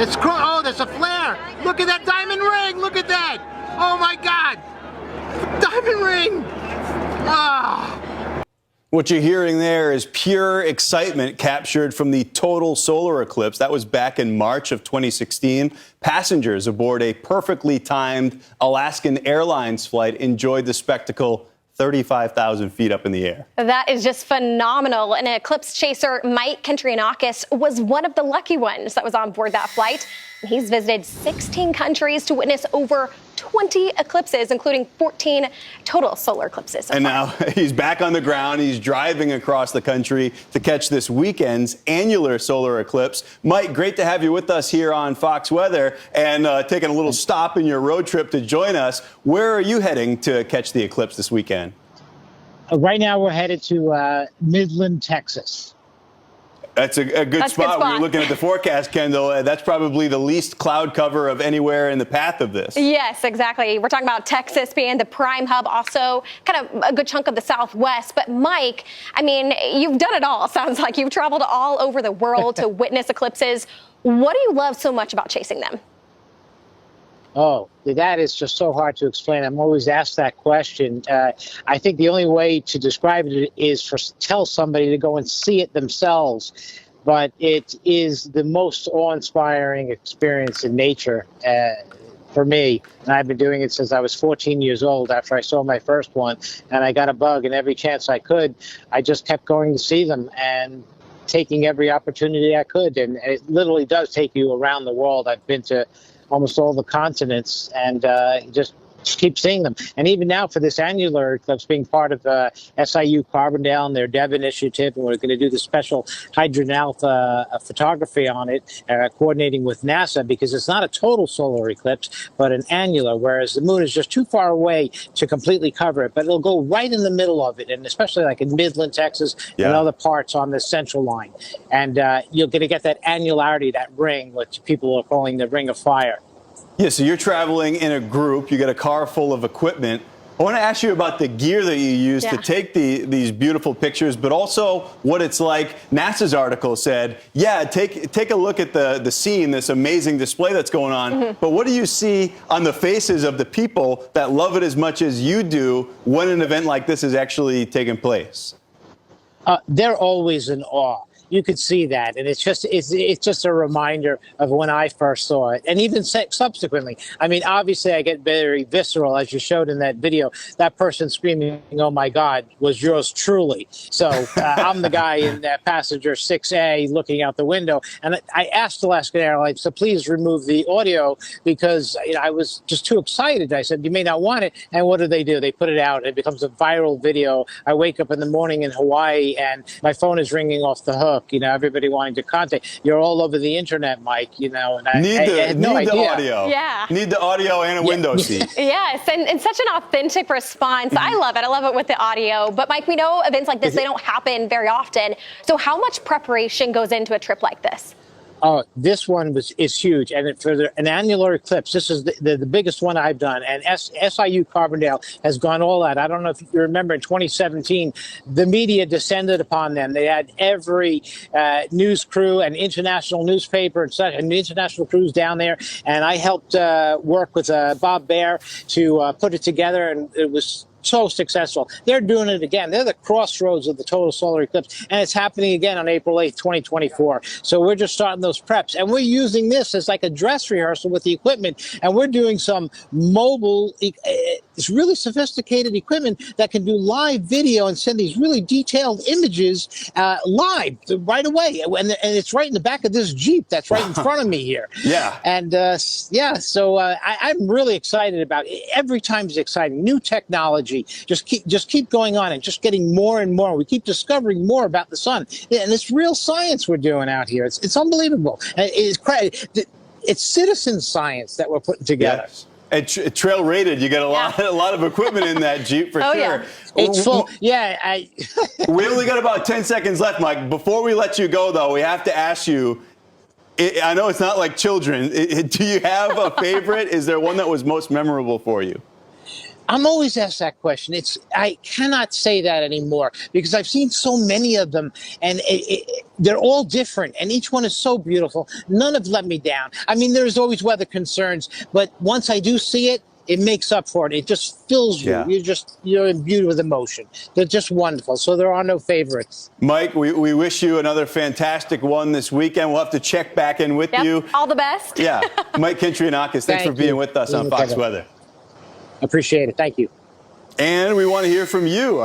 Oh, there's a flare. Look at that diamond ring. Look at that. Oh my God. Diamond ring. Ah. What you're hearing there is pure excitement captured from the total solar eclipse. That was back in March of 2016. Passengers aboard a perfectly timed Alaskan Airlines flight enjoyed the spectacle 35,000 feet up in the air. That is just phenomenal. And eclipse chaser Mike Kentrianakis was one of the lucky ones that was on board that flight. He's visited 16 countries to witness over 20 eclipses, including 14 total solar eclipses. So and far. now he's back on the ground. He's driving across the country to catch this weekend's annular solar eclipse. Mike, great to have you with us here on Fox Weather and taking a little stop in your road trip to join us. Where are you heading to catch the eclipse this weekend? Right now we're headed to Midland, Texas. That's a good spot. When you're looking at the forecast, Kendall, that's probably the least cloud cover of anywhere in the path of this. Yes, exactly. We're talking about Texas being the prime hub, also kind of a good chunk of the Southwest. But Mike, I mean, you've done it all. Sounds like you've traveled all over the world to witness eclipses. What do you love so much about chasing them? Oh, that is just so hard to explain. I'm always asked that question. I think the only way to describe it is tell somebody to go and see it themselves. But it is the most awe-inspiring experience in nature for me. And I've been doing it since I was 14 years old after I saw my first one. And I got a bug, and every chance I could, I just kept going to see them and taking every opportunity I could. And it literally does take you around the world. I've been to almost all the continents, and just keep seeing them. And even now for this annular eclipse, being part of SIU Carbondale and their DEV initiative, and we're going to do the special hydrogen alpha photography on it, coordinating with NASA, because it's not a total solar eclipse, but an annular, whereas the moon is just too far away to completely cover it, but it'll go right in the middle of it, and especially like in Midland, Texas, and other parts on the central line. And you're going to get that annularity, that ring, which people are calling the ring of fire. Yeah, so you're traveling in a group. You got a car full of equipment. I want to ask you about the gear that you use to take these beautiful pictures, but also what it's like. NASA's article said, yeah, take a look at the scene, this amazing display that's going on. But what do you see on the faces of the people that love it as much as you do when an event like this is actually taking place? They're always in awe. You could see that, and it's just a reminder of when I first saw it, and even subsequently. I mean, obviously, I get very visceral, as you showed in that video. That person screaming, "Oh my God," was yours truly. So I'm the guy in passenger 6A looking out the window, and I asked Alaskan Airlines to please remove the audio because I was just too excited. I said, "You may not want it," and what do? They put it out. It becomes a viral video. I wake up in the morning in Hawaii, and my phone is ringing off the hook. Everybody wanting to contact. You're all over the internet, Mike, and I had no idea. The audio. Yeah. Need the audio and a window seat. Yes, and such an authentic response. I love it. I love it with the audio. But Mike, we know events like this, they don't happen very often. So how much preparation goes into a trip like this? Oh, this one is huge, and for an annular eclipse, this is the biggest one I've done. And SIU Carbondale has gone all out. I don't know if you remember in 2017, the media descended upon them. They had every news crew and international newspaper and such, and the international crews down there. And I helped work with Bob Baer to put it together, and it was so successful. They're doing it again. They're the crossroads of the total solar eclipse, and it's happening again on April 8th, 2024. So we're just starting those preps, and we're using this as like a dress rehearsal with the equipment, and we're doing some mobile, it's really sophisticated equipment that can do live video and send these really detailed images live right away, and it's right in the back of this Jeep that's right in front of me here. Yeah. And so I'm really excited about it. Every time is exciting. New technology. Just keep going on and just getting more and more. We keep discovering more about the sun, and it's real science we're doing out here. It's unbelievable. It's citizen science that we're putting together. Yes. And trail rated, you got a lot of equipment in that Jeep for sure. Yeah. It's full. Yeah. We only got about 10 seconds left, Mike. Before we let you go, though, we have to ask you. I know it's not like children. Do you have a favorite? Is there one that was most memorable for you? I'm always asked that question. I cannot say that anymore because I've seen so many of them, and they're all different, and each one is so beautiful. None have let me down. I mean, there's always weather concerns, but once I do see it, it makes up for it. It just fills you. Yeah. You're imbued with emotion. They're just wonderful. So there are no favorites. Mike, we wish you another fantastic one this weekend. We'll have to check back in with you. All the best. Yeah. Mike Kintrianakis, thanks for being with us on Fox Weather. Appreciate it. Thank you. And we want to hear from you.